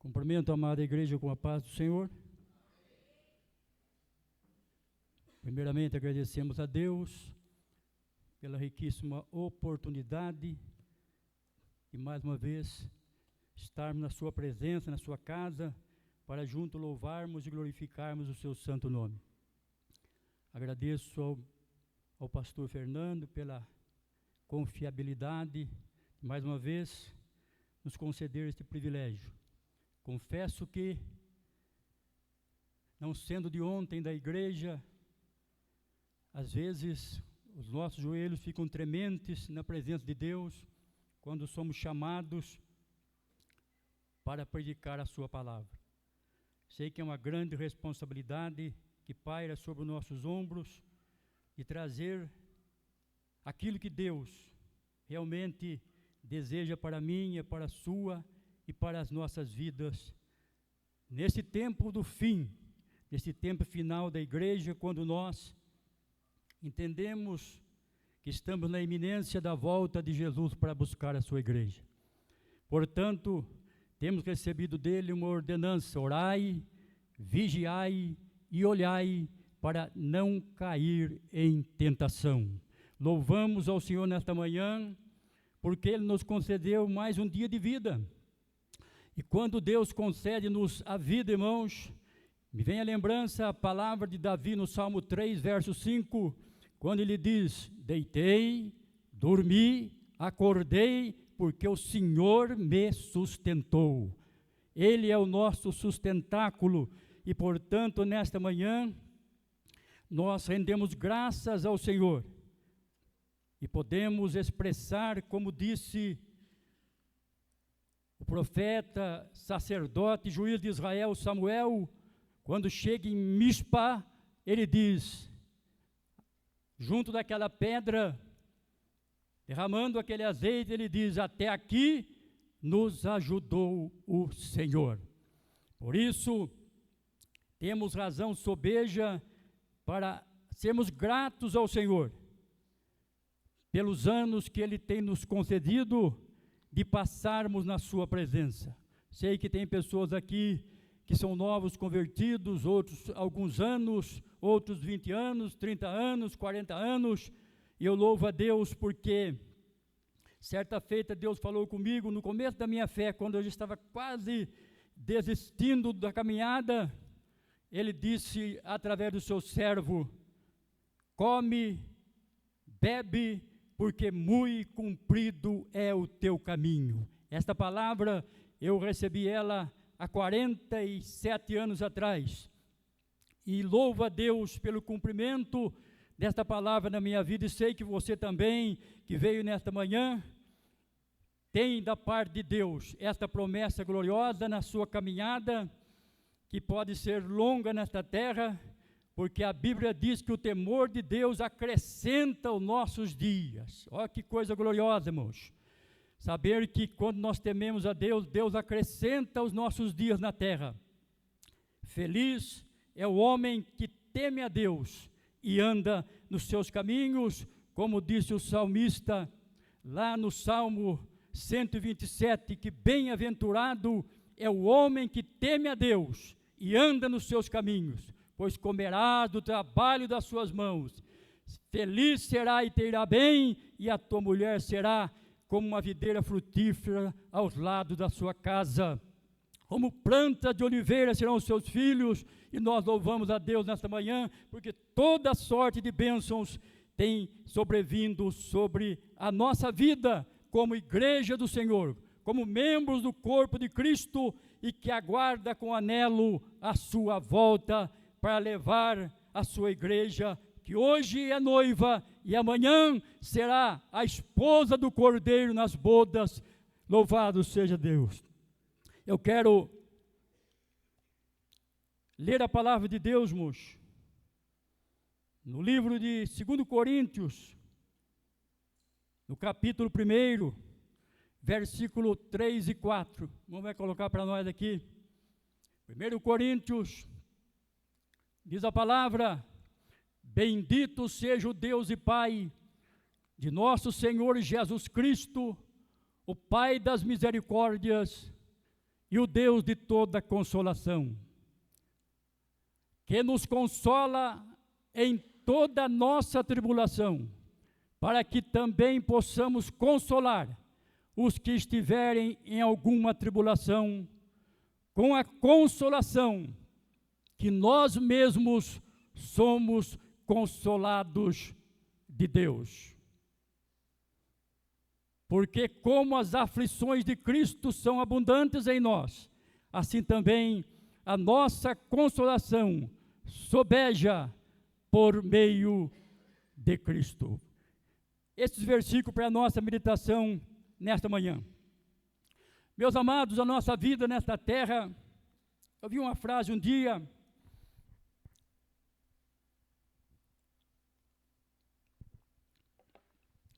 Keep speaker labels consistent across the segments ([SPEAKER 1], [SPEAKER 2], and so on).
[SPEAKER 1] Cumprimento a amada igreja com a paz do Senhor. Primeiramente, agradecemos a Deus pela riquíssima oportunidade de, mais uma vez, estarmos na sua presença, na sua casa, para juntos louvarmos e glorificarmos o seu santo nome. Agradeço ao pastor Fernando pela confiabilidade, de, mais uma vez, nos conceder este privilégio. Confesso que, não sendo de ontem da igreja, às vezes os nossos joelhos ficam trementes na presença de Deus, quando somos chamados para predicar a sua palavra. Sei que é uma grande responsabilidade que paira sobre os nossos ombros, de trazer aquilo que Deus realmente deseja para mim, para a sua e para as nossas vidas, nesse tempo do fim, nesse tempo final da igreja, quando nós entendemos que estamos na iminência da volta de Jesus para buscar a sua igreja. Portanto, temos recebido dele uma ordenança: orai, vigiai e olhai para não cair em tentação. Louvamos ao Senhor nesta manhã, porque Ele nos concedeu mais um dia de vida. E quando Deus concede-nos a vida, irmãos, me vem a lembrança a palavra de Davi no Salmo 3, verso 5, quando ele diz: deitei, dormi, acordei, porque o Senhor me sustentou. Ele é o nosso sustentáculo e, portanto, nesta manhã, nós rendemos graças ao Senhor e podemos expressar, como disse o profeta, sacerdote, juiz de Israel, Samuel, quando chega em Mispa, ele diz, junto daquela pedra, derramando aquele azeite, ele diz: até aqui nos ajudou o Senhor. Por isso, temos razão sobeja para sermos gratos ao Senhor, pelos anos que Ele tem nos concedido, de passarmos na sua presença. Sei que tem pessoas aqui que são novos convertidos, outros alguns anos, outros 20 anos, 30 anos, 40 anos, e eu louvo a Deus porque, certa feita, Deus falou comigo no começo da minha fé, quando eu já estava quase desistindo da caminhada. Ele disse, através do seu servo: come, bebe, porque muito comprido é o teu caminho. Esta palavra, eu recebi ela há 47 anos atrás, e louvo a Deus pelo cumprimento desta palavra na minha vida, e sei que você também, que veio nesta manhã, tem da parte de Deus esta promessa gloriosa na sua caminhada, que pode ser longa nesta terra, porque a Bíblia diz que o temor de Deus acrescenta os nossos dias. Olha que coisa gloriosa, irmãos. Saber que quando nós tememos a Deus, Deus acrescenta os nossos dias na terra. Feliz é o homem que teme a Deus e anda nos seus caminhos, como disse o salmista lá no Salmo 127, que bem-aventurado é o homem que teme a Deus e anda nos seus caminhos, pois comerás do trabalho das suas mãos. Feliz será e te irá bem, e a tua mulher será como uma videira frutífera aos lados da sua casa. Como planta de oliveira serão os seus filhos, e nós louvamos a Deus nesta manhã, porque toda sorte de bênçãos tem sobrevindo sobre a nossa vida, como igreja do Senhor, como membros do corpo de Cristo, e que aguarda com anelo a sua volta, para levar a sua igreja, que hoje é noiva, e amanhã será a esposa do Cordeiro nas bodas. Louvado seja Deus. Eu quero ler a palavra de Deus, irmãos, no livro de 2 Coríntios, no capítulo 1, versículo 3 e 4. Vamos colocar para nós aqui. 1 Coríntios, diz a palavra: bendito seja o Deus e Pai de nosso Senhor Jesus Cristo, o Pai das misericórdias e o Deus de toda consolação, que nos consola em toda nossa tribulação, para que também possamos consolar os que estiverem em alguma tribulação, com a consolação que nós mesmos somos consolados de Deus. Porque como as aflições de Cristo são abundantes em nós, assim também a nossa consolação sobeja por meio de Cristo. Esses versículos para a nossa meditação nesta manhã. Meus amados, a nossa vida nesta terra, eu vi uma frase um dia,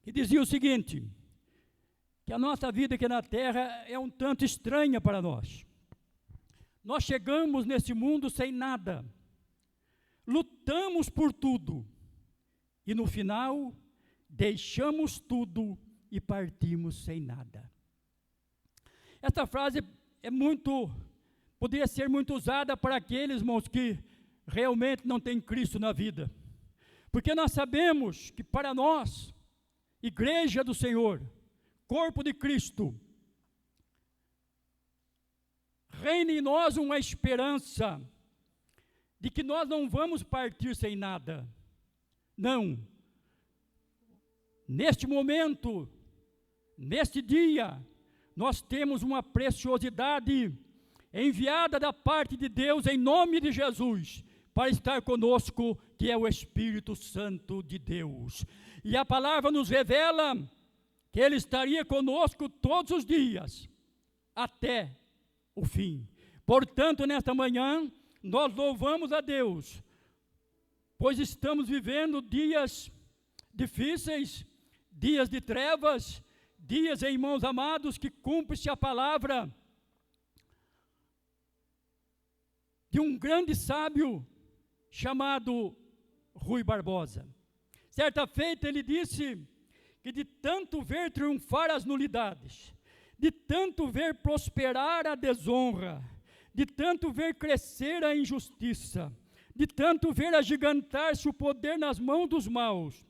[SPEAKER 1] que dizia o seguinte, que a nossa vida aqui na terra é um tanto estranha para nós. Nós chegamos nesse mundo sem nada, lutamos por tudo, e no final, deixamos tudo e partimos sem nada. Esta frase poderia ser muito usada para aqueles, irmãos, que realmente não têm Cristo na vida. Porque nós sabemos que para nós, Igreja do Senhor, corpo de Cristo, reina em nós uma esperança de que nós não vamos partir sem nada. Não. Neste momento, neste dia, nós temos uma preciosidade enviada da parte de Deus em nome de Jesus, para estar conosco, que é o Espírito Santo de Deus. E a palavra nos revela que Ele estaria conosco todos os dias, até o fim. Portanto, nesta manhã, nós louvamos a Deus, pois estamos vivendo dias difíceis, dias de trevas, dias, irmãos amados, que cumpre-se a palavra de um grande sábio chamado Rui Barbosa. Certa feita ele disse que de tanto ver triunfar as nulidades, de tanto ver prosperar a desonra, de tanto ver crescer a injustiça, de tanto ver agigantar-se o poder nas mãos dos maus,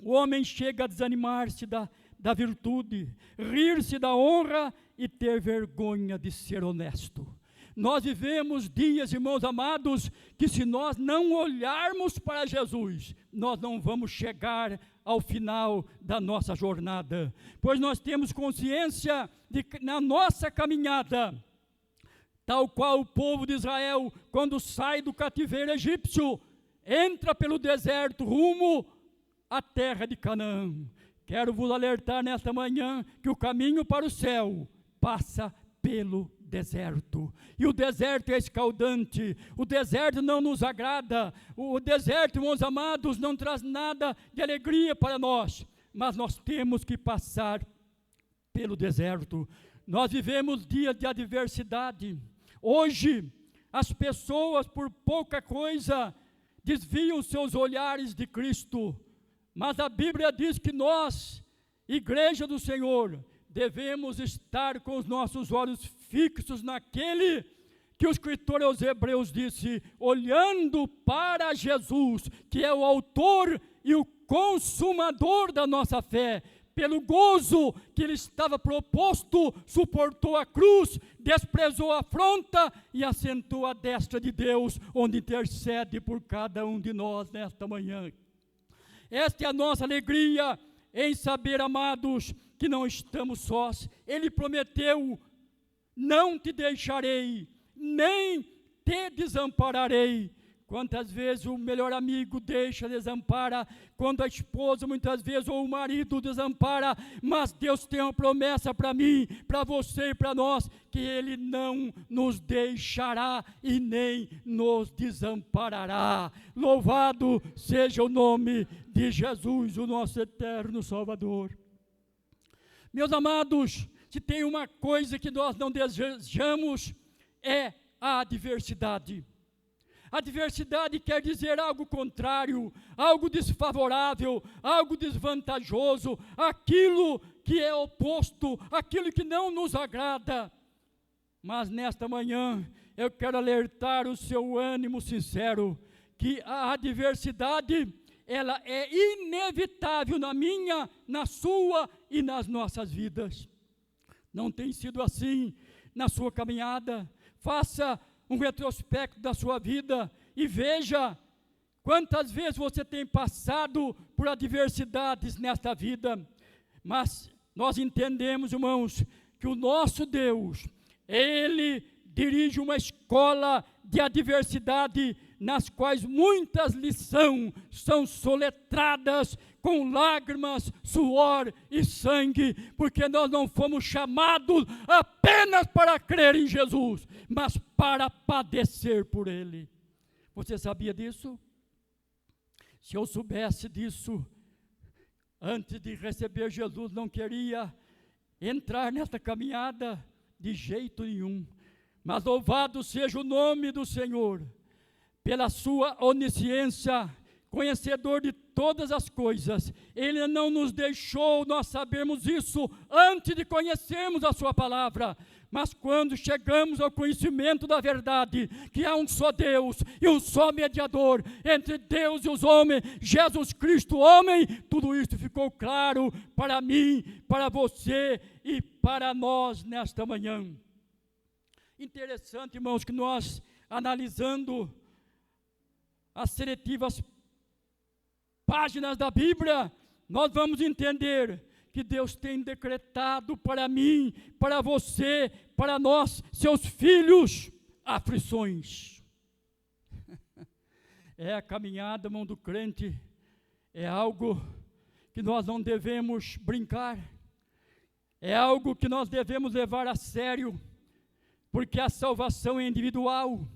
[SPEAKER 1] o homem chega a desanimar-se da virtude, rir-se da honra e ter vergonha de ser honesto. Nós vivemos dias, irmãos amados, que se nós não olharmos para Jesus, nós não vamos chegar ao final da nossa jornada, pois nós temos consciência de que na nossa caminhada, tal qual o povo de Israel, quando sai do cativeiro egípcio, entra pelo deserto rumo à terra de Canaã. Quero vos alertar nesta manhã que o caminho para o céu passa pelo deserto, e o deserto é escaldante, o deserto não nos agrada, o deserto, irmãos amados, não traz nada de alegria para nós, mas nós temos que passar pelo deserto. Nós vivemos dias de adversidade. Hoje, as pessoas por pouca coisa desviam seus olhares de Cristo, mas a Bíblia diz que nós, Igreja do Senhor, devemos estar com os nossos olhos fixos naquele que o escritor aos Hebreus disse, olhando para Jesus, que é o autor e o consumador da nossa fé, pelo gozo que lhe estava proposto, suportou a cruz, desprezou a afronta e assentou à destra de Deus, onde intercede por cada um de nós nesta manhã. Esta é a nossa alegria em saber, amados, que não estamos sós. Ele prometeu, não te deixarei, nem te desampararei. Quantas vezes o melhor amigo deixa, desampara, quando a esposa muitas vezes ou o marido desampara, mas Deus tem uma promessa para mim, para você e para nós, que Ele não nos deixará e nem nos desamparará. Louvado seja o nome de Jesus, o nosso eterno Salvador. Meus amados, se tem uma coisa que nós não desejamos, é a adversidade. A adversidade quer dizer algo contrário, algo desfavorável, algo desvantajoso, aquilo que é oposto, aquilo que não nos agrada. mas nesta manhã eu quero alertar o seu ânimo sincero, que a adversidade, ela é inevitável na minha, na sua e nas nossas vidas. Não tem sido assim na sua caminhada? Faça um retrospecto da sua vida e veja quantas vezes você tem passado por adversidades nesta vida. Mas nós entendemos, irmãos, que o nosso Deus, Ele dirige uma escola de adversidade, nas quais muitas lições são soletradas com lágrimas, suor e sangue, porque nós não fomos chamados apenas para crer em Jesus, mas para padecer por Ele. Você sabia disso? Se eu soubesse disso, antes de receber Jesus, não queria entrar nessa caminhada de jeito nenhum. Mas louvado seja o nome do Senhor, pela sua onisciência, conhecedor de todas as coisas. Ele não nos deixou nós sabermos isso antes de conhecermos a sua palavra. Mas quando chegamos ao conhecimento da verdade, que há um só Deus e um só mediador entre Deus e os homens, Jesus Cristo, homem, tudo isso ficou claro para mim, para você e para nós nesta manhã. Interessante, irmãos, que nós, analisando as seletivas páginas da Bíblia, nós vamos entender que Deus tem decretado para mim, para você, para nós, seus filhos, aflições. É a caminhada, irmão, do crente, é algo que nós não devemos brincar, é algo que nós devemos levar a sério, porque a salvação é individual.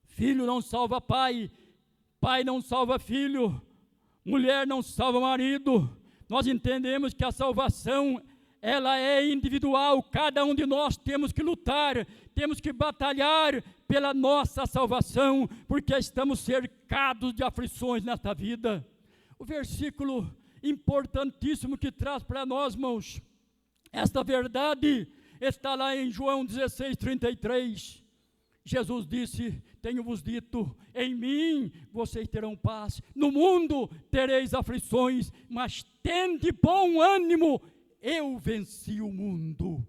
[SPEAKER 1] Filho não salva pai, pai não salva filho, mulher não salva marido. Nós entendemos que a salvação, ela é individual. Cada um de nós temos que lutar, temos que batalhar pela nossa salvação, porque estamos cercados de aflições nesta vida. O versículo importantíssimo que traz para nós, irmãos, esta verdade está lá em João 16:33. Jesus disse: tenho-vos dito, em mim vocês terão paz, no mundo tereis aflições, mas tende bom ânimo, eu venci o mundo.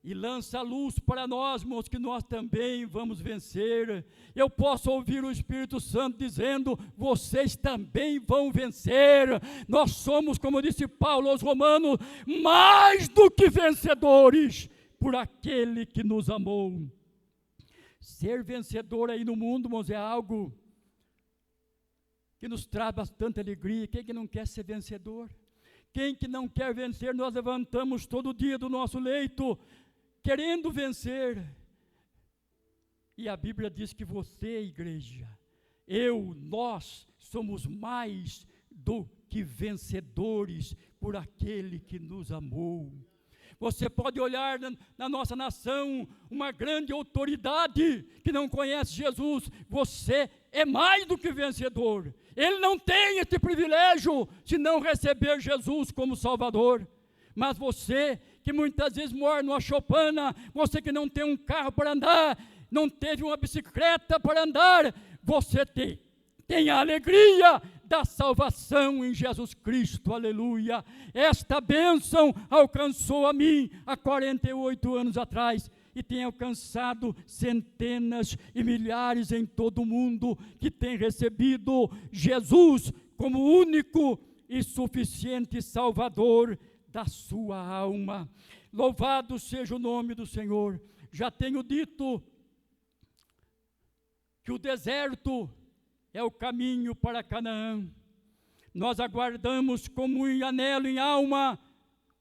[SPEAKER 1] E lança a luz para nós, irmãos, que nós também vamos vencer. Eu posso ouvir o Espírito Santo dizendo: vocês também vão vencer. Nós somos, como disse Paulo aos Romanos, mais do que vencedores por aquele que nos amou. Ser vencedor aí no mundo, irmãos, é algo que nos traz bastante alegria. Quem que não quer ser vencedor? Quem que não quer vencer? Nós levantamos todo dia do nosso leito querendo vencer. E a Bíblia diz que você, igreja, nós somos mais do que vencedores por aquele que nos amou. Você pode olhar na nossa nação uma grande autoridade que não conhece Jesus. Você é mais do que vencedor. Ele não tem esse privilégio se não receber Jesus como Salvador. Mas você que muitas vezes mora numa choupana, você que não tem um carro para andar, não teve uma bicicleta para andar, você tem a alegria da salvação em Jesus Cristo, aleluia. Esta bênção alcançou a mim há 48 anos atrás e tem alcançado centenas e milhares em todo o mundo que tem recebido Jesus como único e suficiente Salvador da sua alma. Louvado seja o nome do Senhor. Já tenho dito que o deserto é o caminho para Canaã. Nós aguardamos como em anelo, em alma,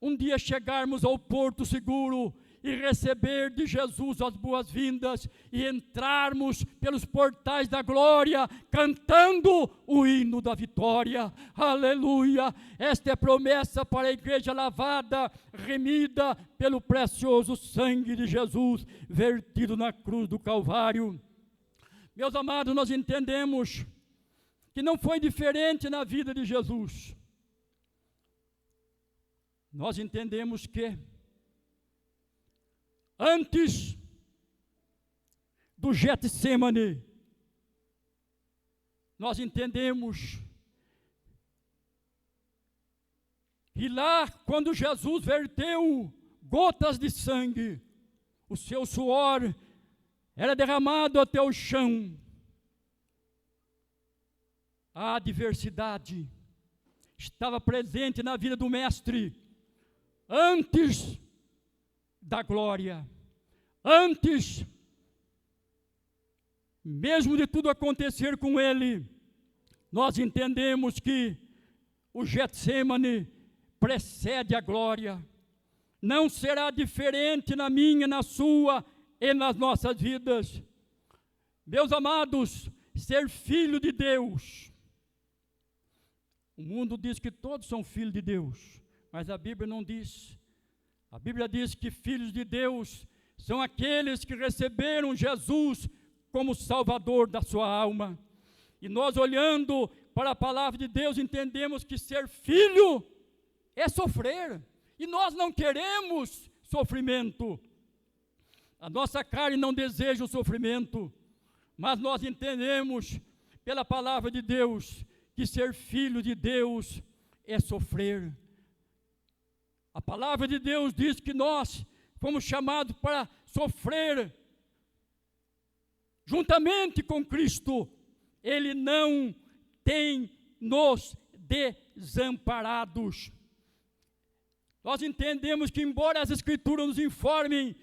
[SPEAKER 1] um dia chegarmos ao porto seguro e receber de Jesus as boas-vindas e entrarmos pelos portais da glória, cantando o hino da vitória. Aleluia! Esta é a promessa para a igreja lavada, remida pelo precioso sangue de Jesus, vertido na cruz do Calvário. Meus amados, nós entendemos que não foi diferente na vida de Jesus. Nós entendemos que antes do Getsemane, nós entendemos que lá, quando Jesus verteu gotas de sangue, o seu suor era derramado até o chão. A adversidade estava presente na vida do Mestre antes da glória, antes mesmo de tudo acontecer com ele. Nós entendemos que o Getsemane precede a glória. Não será diferente na minha, na sua e nas nossas vidas. Meus amados, ser filho de Deus. O mundo diz que todos são filhos de Deus, mas a Bíblia não diz. A Bíblia diz que filhos de Deus são aqueles que receberam Jesus como Salvador da sua alma. E nós, olhando para a palavra de Deus, entendemos que ser filho é sofrer. E nós não queremos sofrimento. A nossa carne não deseja o sofrimento, mas nós entendemos pela palavra de Deus que ser filho de Deus é sofrer. A palavra de Deus diz que nós fomos chamados para sofrer juntamente com Cristo. Ele não tem nos desamparados. Nós entendemos que, embora as Escrituras nos informem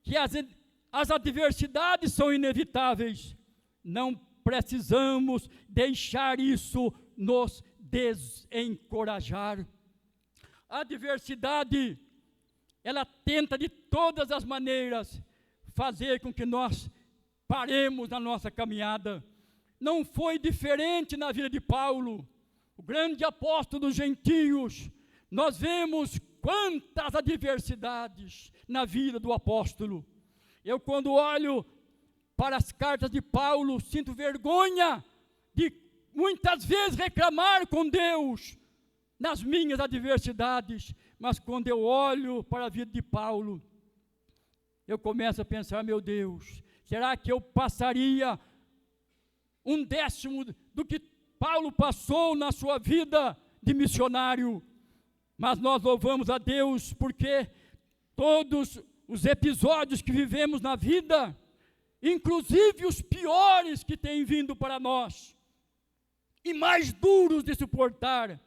[SPEAKER 1] que as adversidades são inevitáveis, não precisamos deixar isso nos desencorajar. A adversidade, ela tenta de todas as maneiras fazer com que nós paremos na nossa caminhada. Não foi diferente na vida de Paulo, o grande apóstolo dos gentios. Nós vemos quantas adversidades na vida do apóstolo. Eu, quando olho para as cartas de Paulo, sinto vergonha de muitas vezes reclamar com Deus nas minhas adversidades, mas quando eu olho para a vida de Paulo, eu começo a pensar: meu Deus, será que eu passaria 1/10 do que Paulo passou na sua vida de missionário? Mas nós louvamos a Deus porque todos os episódios que vivemos na vida, inclusive os piores que têm vindo para nós, e mais duros de suportar,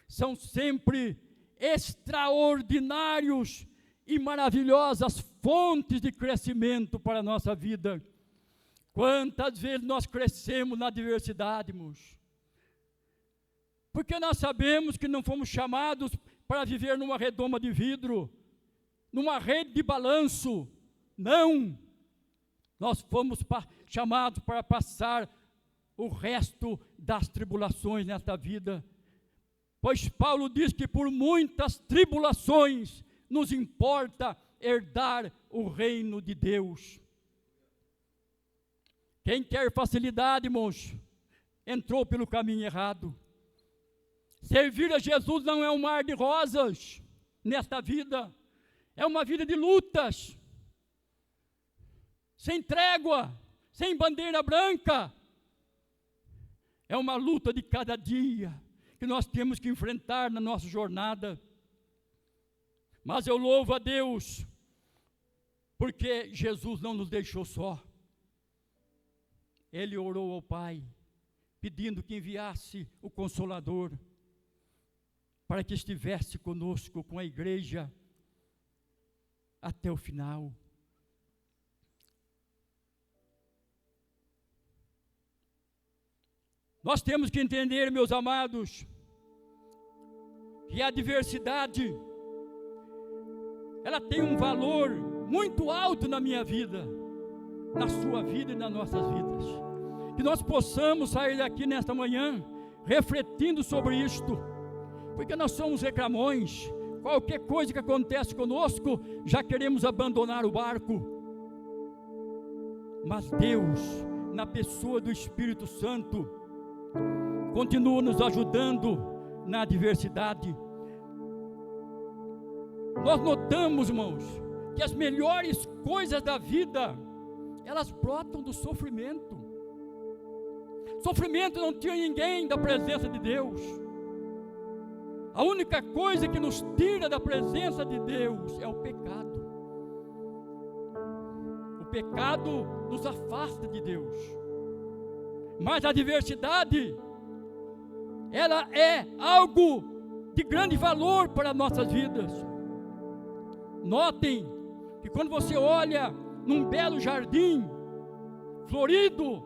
[SPEAKER 1] são sempre extraordinários e maravilhosas fontes de crescimento para a nossa vida. Quantas vezes nós crescemos na adversidade, irmãos? Porque nós sabemos que não fomos chamados para viver numa redoma de vidro, numa rede de balanço. Não! Nós fomos chamados para passar o resto das tribulações nesta vida. Pois Paulo diz que por muitas tribulações nos importa herdar o reino de Deus. Quem quer facilidade, irmãos, entrou pelo caminho errado. Servir a Jesus não é um mar de rosas nesta vida, é uma vida de lutas, sem trégua, sem bandeira branca. É uma luta de cada dia que nós temos que enfrentar na nossa jornada. Mas eu louvo a Deus, porque Jesus não nos deixou só. Ele orou ao Pai, pedindo que enviasse o Consolador, para que estivesse conosco, com a igreja, até o final. Nós temos que entender, meus amados, que a adversidade, ela tem um valor muito alto na minha vida, na sua vida e nas nossas vidas. Que nós possamos sair daqui nesta manhã refletindo sobre isto, porque nós somos reclamões. Qualquer coisa que acontece conosco, já queremos abandonar o barco. Mas Deus, na pessoa do Espírito Santo, continua nos ajudando na adversidade. Nós notamos, irmãos, que as melhores coisas da vida elas brotam do sofrimento. Sofrimento não tira ninguém da presença de Deus. A única coisa que nos tira da presença de Deus é o pecado. O pecado nos afasta de Deus. Mas a adversidade, ela é algo de grande valor para nossas vidas. Notem que quando você olha num belo jardim florido,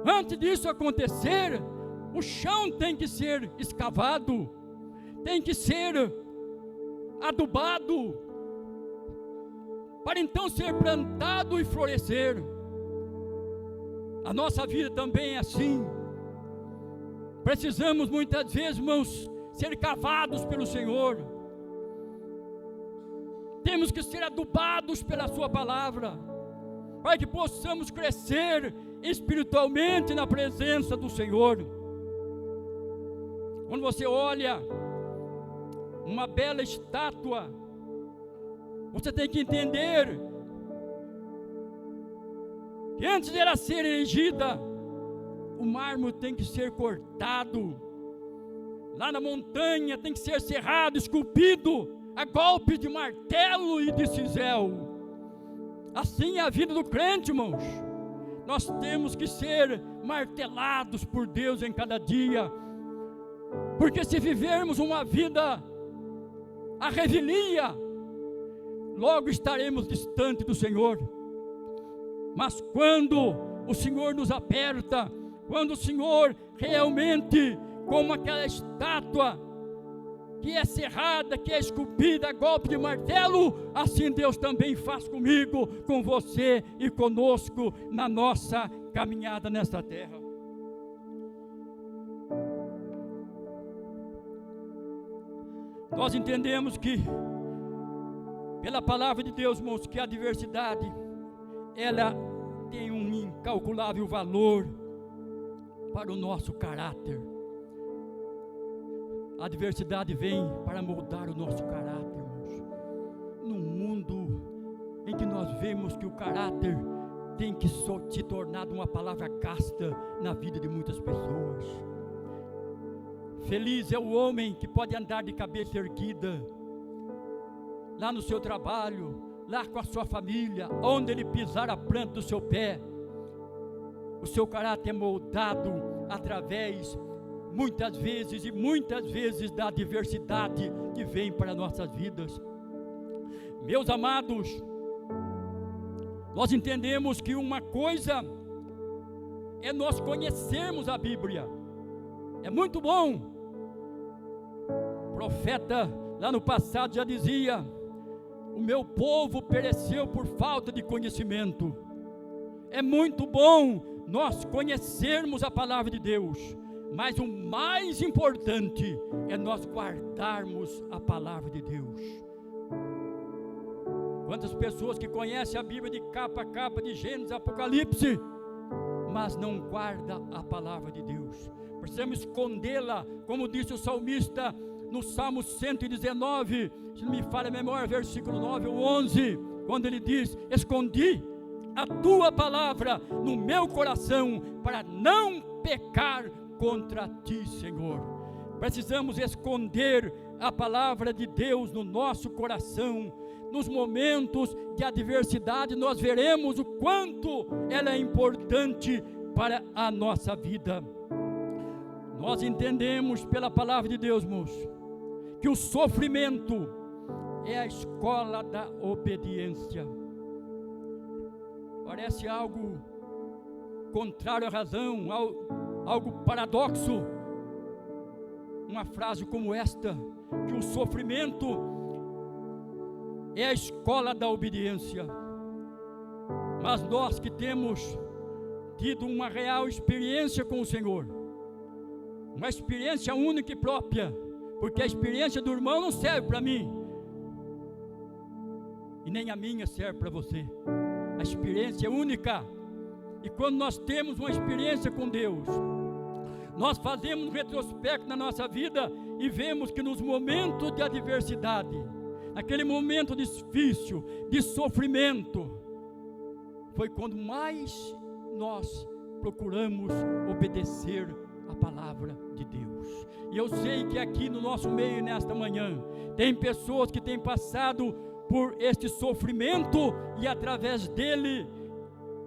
[SPEAKER 1] antes disso acontecer, o chão tem que ser escavado, tem que ser adubado, para então ser plantado e florescer. A nossa vida também é assim. Precisamos muitas vezes, irmãos, ser cavados pelo Senhor. Temos que ser adubados pela sua palavra, para que possamos crescer espiritualmente na presença do Senhor. Quando você olha uma bela estátua, você tem que entender que antes de ela ser erigida, o mármore tem que ser cortado, lá na montanha tem que ser serrado, esculpido, a golpe de martelo e de cisel. Assim é a vida do crente, irmãos. Nós temos que ser martelados por Deus em cada dia, porque se vivermos uma vida à revelia, logo estaremos distante do Senhor. Mas quando o Senhor nos aperta, quando o Senhor realmente, como aquela estátua que é serrada, que é esculpida a golpe de martelo, assim Deus também faz comigo, com você e conosco na nossa caminhada nesta terra. Nós entendemos que, pela palavra de Deus, irmãos, que a adversidade, ela tem um incalculável valor para o nosso caráter. A adversidade vem para moldar o nosso caráter, irmãos. Num mundo em que nós vemos que o caráter tem que se tornar uma palavra gasta na vida de muitas pessoas. Feliz é o homem que pode andar de cabeça erguida, lá no seu trabalho, lá com a sua família, onde ele pisar a planta do seu pé. O seu caráter é moldado através, muitas vezes, da adversidade que vem para nossas vidas. Meus amados, nós entendemos que uma coisa é nós conhecermos a Bíblia. É muito bom. O profeta lá no passado já dizia: o meu povo pereceu por falta de conhecimento. É muito bom nós conhecermos a palavra de Deus, mas o mais importante é nós guardarmos a palavra de Deus. Quantas pessoas que conhecem a Bíblia de capa a capa, de Gênesis, Apocalipse, mas não guardam a palavra de Deus. Precisamos escondê-la, como disse o salmista no Salmo 119, se não me falha a memória, versículo 9 ou 11, quando ele diz: escondi a tua palavra no meu coração, para não pecar contra ti, Senhor. Precisamos esconder a palavra de Deus no nosso coração. Nos momentos de adversidade, nós veremos o quanto ela é importante para a nossa vida. Nós entendemos pela palavra de Deus, irmãos, que o sofrimento é a escola da obediência. Parece algo contrário à razão, algo paradoxo, uma frase como esta, que o sofrimento é a escola da obediência. Mas nós que temos tido uma real experiência com o Senhor, uma experiência única e própria, porque a experiência do irmão não serve para mim, e nem a minha serve para você. A experiência é única. E quando nós temos uma experiência com Deus, nós fazemos um retrospecto na nossa vida e vemos que nos momentos de adversidade, naquele momento difícil, de sofrimento, foi quando mais nós procuramos obedecer a palavra de Deus. E eu sei que aqui no nosso meio, nesta manhã, tem pessoas que têm passado por este sofrimento, e através dele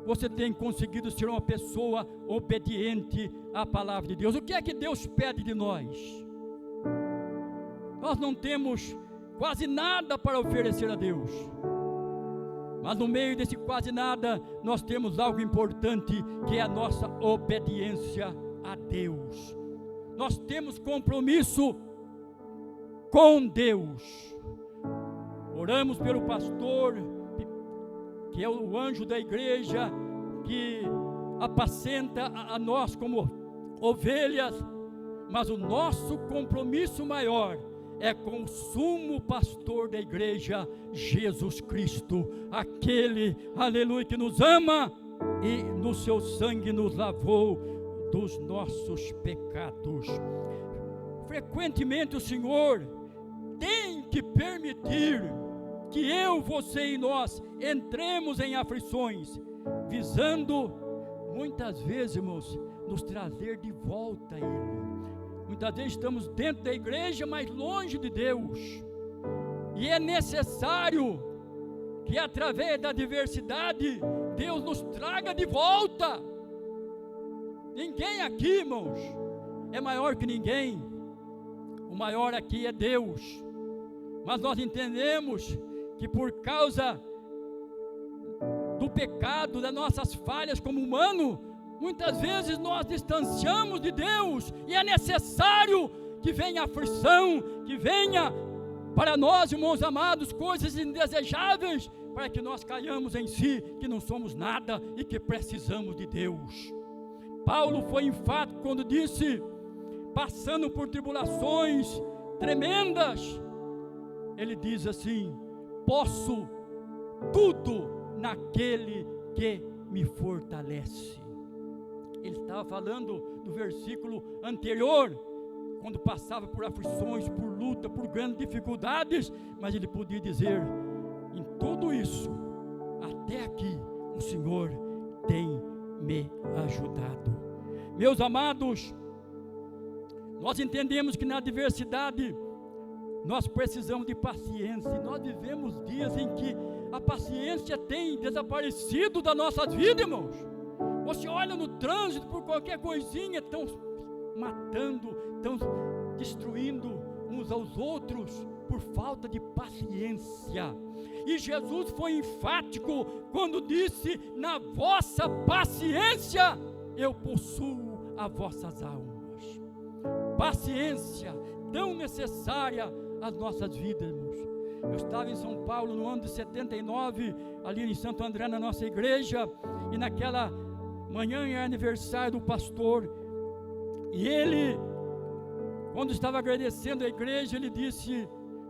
[SPEAKER 1] você tem conseguido ser uma pessoa obediente à palavra de Deus. O que é que Deus pede de nós? Nós não temos quase nada para oferecer a Deus, mas no meio desse quase nada, nós temos algo importante, que é a nossa obediência a Deus. Nós temos compromisso com Deus. Oramos pelo pastor, que é o anjo da igreja, que apacenta a nós como ovelhas, mas o nosso compromisso maior é com o sumo pastor da igreja, Jesus Cristo, aquele, aleluia, que nos ama e no seu sangue nos lavou dos nossos pecados. Frequentemente o Senhor tem que permitir que eu, você e nós entremos em aflições, visando muitas vezes, irmãos, nos trazer de volta a Ele. Muitas vezes estamos dentro da igreja, mas longe de Deus, e é necessário que através da adversidade Deus nos traga de volta. Ninguém aqui, irmãos, é maior que ninguém. O maior aqui é Deus, mas nós entendemos que por causa do pecado, das nossas falhas como humano, muitas vezes nós distanciamos de Deus, e é necessário que venha aflição, que venha para nós, irmãos amados, coisas indesejáveis, para que nós caiamos em si, que não somos nada e que precisamos de Deus. Paulo foi enfático quando disse, passando por tribulações tremendas, ele diz assim: posso tudo naquele que me fortalece. Ele estava falando do versículo anterior, quando passava por aflições, por luta, por grandes dificuldades, mas ele podia dizer, em tudo isso, até aqui, o Senhor tem me ajudado. Meus amados, nós entendemos que na adversidade nós precisamos de paciência, e nós vivemos dias em que a paciência tem desaparecido da nossa vida, irmãos. Você olha no trânsito, por qualquer coisinha, estão matando, estão destruindo uns aos outros, por falta de paciência. E Jesus foi enfático quando disse, na vossa paciência eu possuo as vossas almas. Paciência tão necessária às nossas vidas, irmãos. Eu estava em São Paulo no ano de 79, ali em Santo André, na nossa igreja, e naquela manhã é aniversário do pastor, e ele, quando estava agradecendo a igreja, ele disse,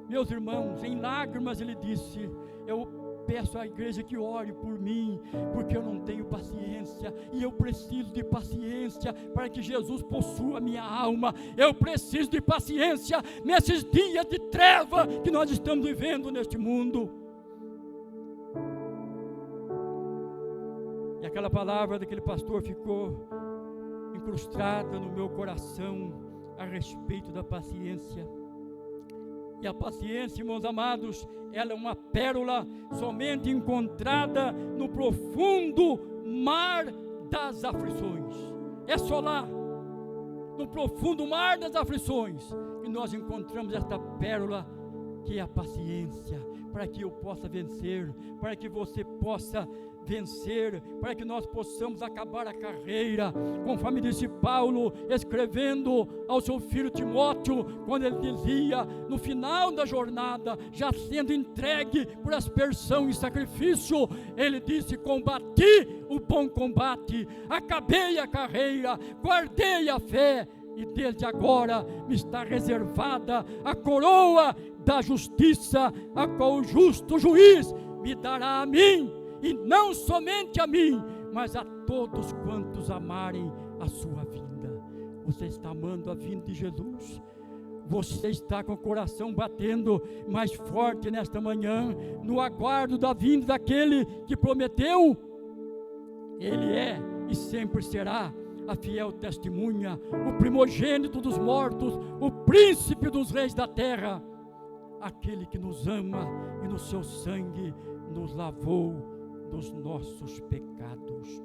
[SPEAKER 1] meus irmãos, em lágrimas ele disse, eu peço à igreja que ore por mim, porque eu não tenho paciência, e eu preciso de paciência para que Jesus possua a minha alma. Eu preciso de paciência nesses dias de treva que nós estamos vivendo neste mundo. E aquela palavra daquele pastor ficou incrustada no meu coração a respeito da paciência. E a paciência, irmãos amados, ela é uma pérola somente encontrada no profundo mar das aflições. É só lá, no profundo mar das aflições, que nós encontramos esta pérola, que é a paciência, para que eu possa vencer, para que você possa vencer, para que nós possamos acabar a carreira, conforme disse Paulo, escrevendo ao seu filho Timóteo, quando ele dizia, no final da jornada, já sendo entregue por aspersão e sacrifício, ele disse, combati o bom combate, acabei a carreira, guardei a fé, e desde agora me está reservada a coroa da justiça, a qual o justo juiz me dará a mim, e não somente a mim, mas a todos quantos amarem a sua vinda. Você está amando a vinda de Jesus? Você está com o coração batendo mais forte nesta manhã, no aguardo da vinda daquele que prometeu? Ele é e sempre será a fiel testemunha, o primogênito dos mortos, o príncipe dos reis da terra, aquele que nos ama e no seu sangue nos lavou dos nossos pecados.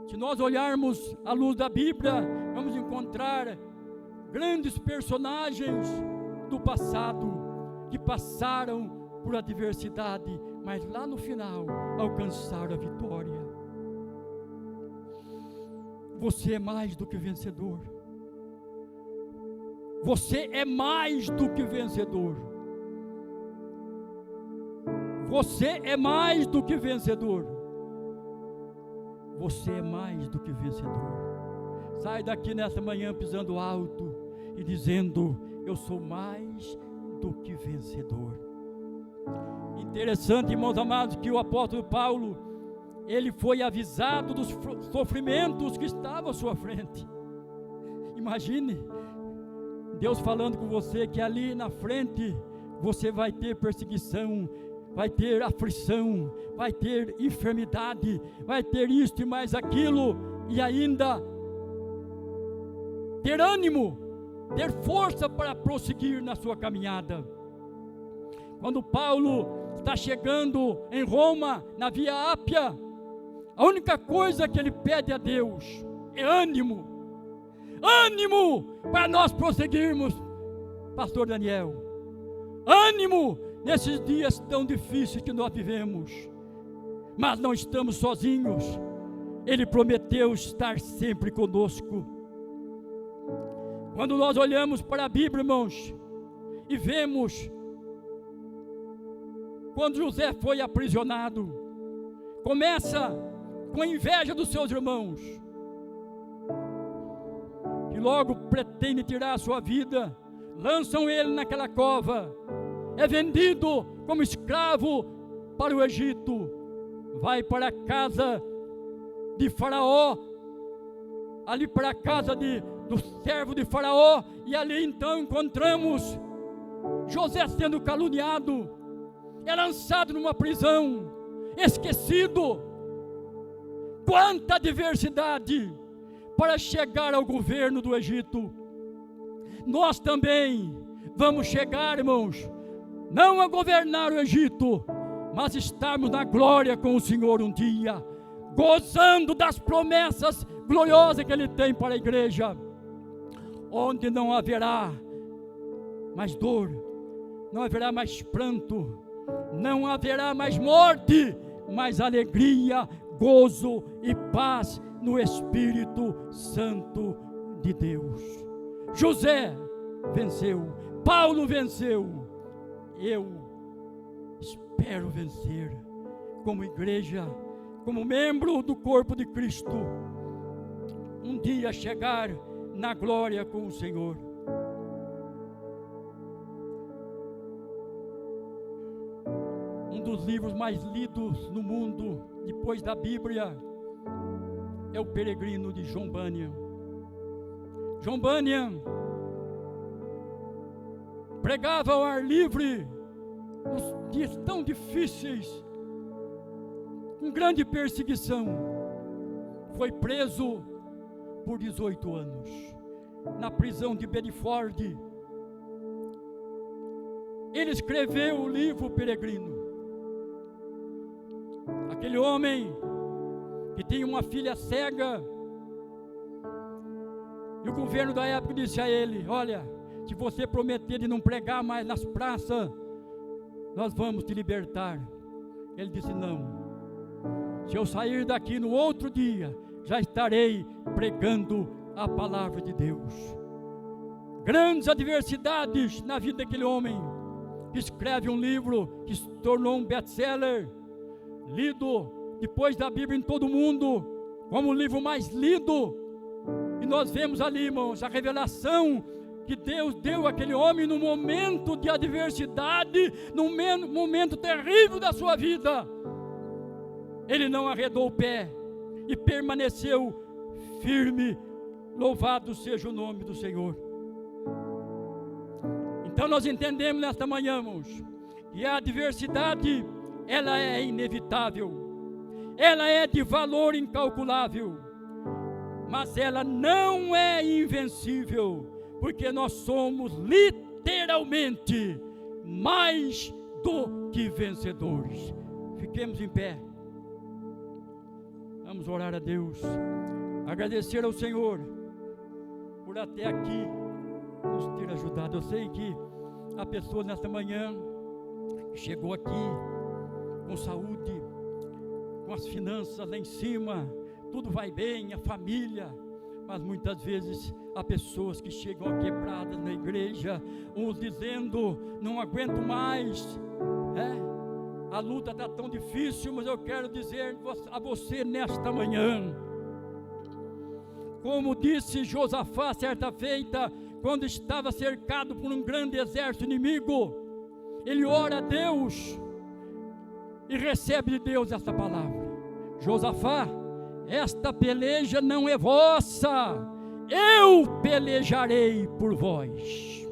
[SPEAKER 1] Se nós olharmos à luz da Bíblia, vamos encontrar grandes personagens do passado que passaram por adversidade, mas lá no final alcançaram a vitória. Você é mais do que vencedor. Você é mais do que vencedor. Você é mais do que vencedor. Você é mais do que vencedor. Sai daqui nessa manhã pisando alto e dizendo: eu sou mais do que vencedor. Interessante, irmãos amados, que o apóstolo Paulo, ele foi avisado dos sofrimentos que estavam à sua frente. Imagine Deus falando com você que ali na frente você vai ter perseguição, vai ter aflição, vai ter enfermidade, vai ter isto e mais aquilo, e ainda ter ânimo, ter força para prosseguir na sua caminhada. Quando Paulo está chegando em Roma, na Via Ápia, a única coisa que ele pede a Deus é ânimo. Ânimo para nós prosseguirmos, pastor Daniel. Ânimo nesses dias tão difíceis que nós vivemos. Mas não estamos sozinhos. Ele prometeu estar sempre conosco. Quando nós olhamos para a Bíblia, irmãos, e vemos quando José foi aprisionado, começa com a inveja dos seus irmãos, que logo pretendem tirar a sua vida, lançam ele naquela cova, é vendido como escravo para o Egito, vai para a casa de Faraó, ali para a casa do servo de Faraó, e ali então encontramos José sendo caluniado, é lançado numa prisão, esquecido. Quanta adversidade para chegar ao governo do Egito. Nós também vamos chegar, irmãos, não a governar o Egito, mas estarmos na glória com o Senhor um dia, gozando das promessas gloriosas que Ele tem para a igreja, onde não haverá mais dor, não haverá mais pranto, não haverá mais morte, mas alegria, gozo e paz no Espírito Santo de Deus. José venceu, Paulo venceu, eu espero vencer como igreja, como membro do corpo de Cristo, um dia chegar na glória com o Senhor. Um dos livros mais lidos no mundo, depois da Bíblia, é o Peregrino de John Bunyan. John Bunyan pregava ao ar livre nos dias tão difíceis, com grande perseguição. Foi preso por 18 anos na prisão de Bedford. Ele escreveu o livro Peregrino. Aquele homem que tinha uma filha cega, e o governo da época disse a ele: olha, se você prometer de não pregar mais nas praças, nós vamos te libertar. Ele disse: não, se eu sair daqui no outro dia, já estarei pregando a palavra de Deus. Grandes adversidades na vida daquele homem, que escreve um livro que se tornou um best-seller, lido depois da Bíblia em todo o mundo, como o livro mais lido. E nós vemos ali, irmãos, a revelação que Deus deu àquele homem no momento de adversidade, no momento terrível da sua vida. Ele não arredou o pé e permaneceu firme. Louvado seja o nome do Senhor. Então nós entendemos nesta manhã, irmãos, que a adversidade, ela é inevitável. ela é de valor incalculável, mas ela não é invencível, porque nós somos literalmente mais do que vencedores. Fiquemos em pé. Vamos orar a Deus, agradecer ao Senhor por até aqui nos ter ajudado. Eu sei que há pessoas nesta manhã que chegou aqui com saúde, com as finanças lá em cima, tudo vai bem, a família, mas muitas vezes há pessoas que chegam quebradas na igreja, uns dizendo: não aguento mais, a luta está tão difícil. Mas eu quero dizer a você nesta manhã, como disse Josafá certa feita, quando estava cercado por um grande exército inimigo, ele ora a Deus e recebe de Deus esta palavra: Josafá, esta peleja não é vossa, eu pelejarei por vós.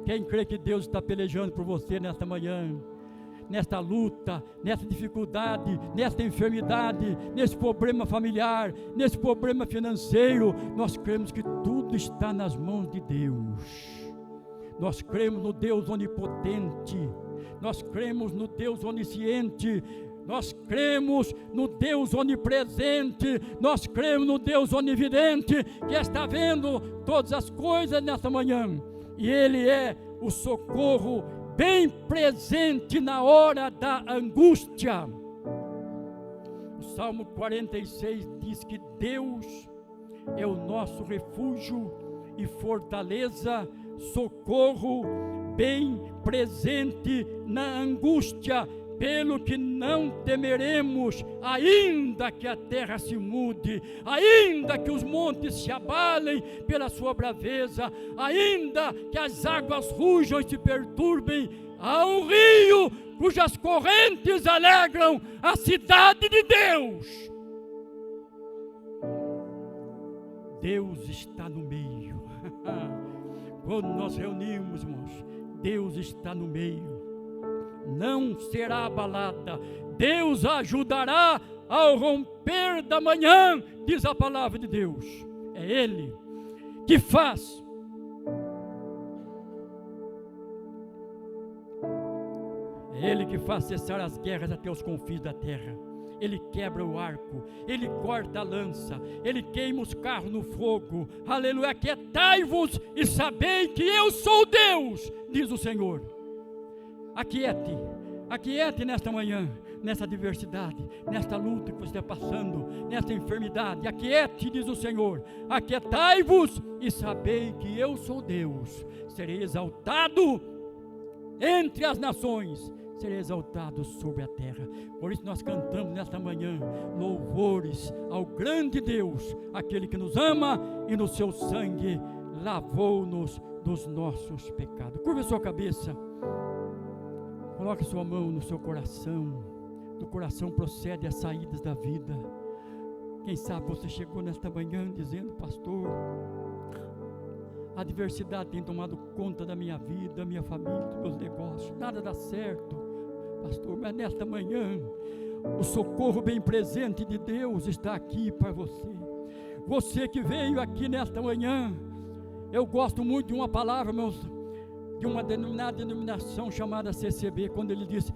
[SPEAKER 1] Quem crê que Deus está pelejando por você nesta manhã, nesta luta, nessa dificuldade, nesta enfermidade, nesse problema familiar, nesse problema financeiro, nós cremos que tudo está nas mãos de Deus. Nós cremos no Deus onipotente, nós cremos no Deus onisciente, nós cremos no Deus onipresente, nós cremos no Deus onividente, que está vendo todas as coisas nesta manhã, e Ele é o socorro bem presente na hora da angústia. O Salmo 46 diz que Deus é o nosso refúgio e fortaleza, socorro bem presente na angústia, pelo que não temeremos, ainda que a terra se mude, ainda que os montes se abalem pela sua braveza, ainda que as águas rujam e se perturbem, há um rio cujas correntes alegram a cidade de Deus. Deus está no meio. Quando nós reunimos, irmãos, Deus está no meio. Não será abalada, Deus a ajudará ao romper da manhã, diz a palavra de Deus. É Ele que faz cessar as guerras até os confins da terra. Ele quebra o arco, Ele corta a lança, Ele queima os carros no fogo. Aleluia, aquietai-vos e sabei que eu sou Deus, diz o Senhor. Aquiete nesta manhã, nessa adversidade, nesta luta que você está passando, nessa enfermidade. Aquiete, diz o Senhor. Aquietai-vos e sabei que eu sou Deus. Serei exaltado entre as nações, serei exaltado sobre a terra. Por isso nós cantamos nesta manhã louvores ao grande Deus, aquele que nos ama e no seu sangue lavou-nos dos nossos pecados. Curva sua cabeça. Coloque sua mão no seu coração. Do coração procede as saídas da vida. Quem sabe você chegou nesta manhã dizendo: pastor, a adversidade tem tomado conta da minha vida, da minha família, dos meus negócios, nada dá certo, pastor. Mas nesta manhã, o socorro bem presente de Deus está aqui para você. Você que veio aqui nesta manhã, eu gosto muito de uma palavra, meus, de uma denominação chamada CCB, quando ele diz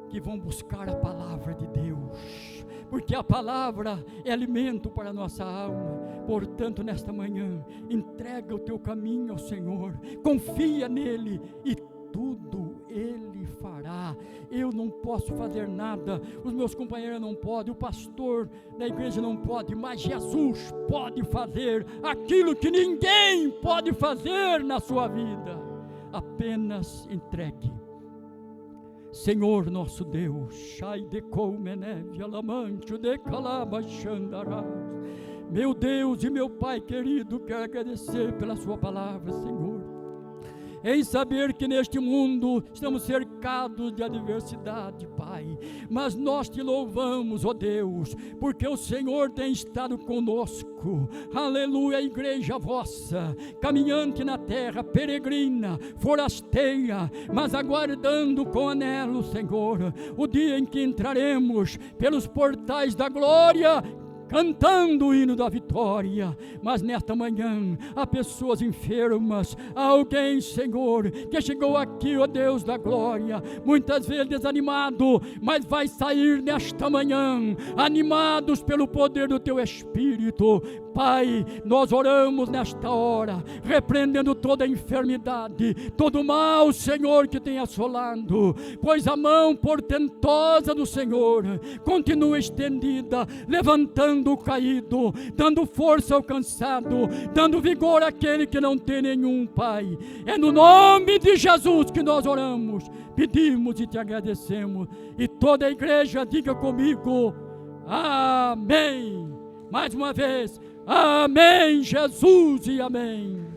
[SPEAKER 1] que vão buscar a palavra de Deus, porque a palavra é alimento para a nossa alma. Portanto, nesta manhã, entrega o teu caminho ao Senhor, confia nele e tudo Ele fará. Eu não posso fazer nada, os meus companheiros não podem, o pastor da igreja não pode, mas Jesus pode fazer aquilo que ninguém pode fazer na sua vida. Apenas entregue. Senhor nosso Deus, meu Deus e meu Pai querido, quero agradecer pela sua palavra, Senhor. em saber que neste mundo estamos cercados de adversidade, Pai, mas nós te louvamos, ó Deus, porque o Senhor tem estado conosco. Aleluia, igreja vossa, caminhante na terra, peregrina, forasteira, mas aguardando com anelo, Senhor, o dia em que entraremos pelos portais da glória, cantando o hino da vitória. Mas nesta manhã há pessoas enfermas, há alguém, Senhor, que chegou aqui, ó Deus da glória, muitas vezes desanimado, mas vai sair nesta manhã animados pelo poder do teu Espírito. Pai, nós oramos nesta hora, repreendendo toda enfermidade, todo mal, Senhor, que tem assolado, pois a mão portentosa do Senhor continua estendida, levantando o caído, dando força ao cansado, dando vigor àquele que não tem nenhum, Pai. É no nome de Jesus que nós oramos, pedimos e te agradecemos. E toda a igreja diga comigo, amém. Mais uma vez, amém, Jesus, e amém.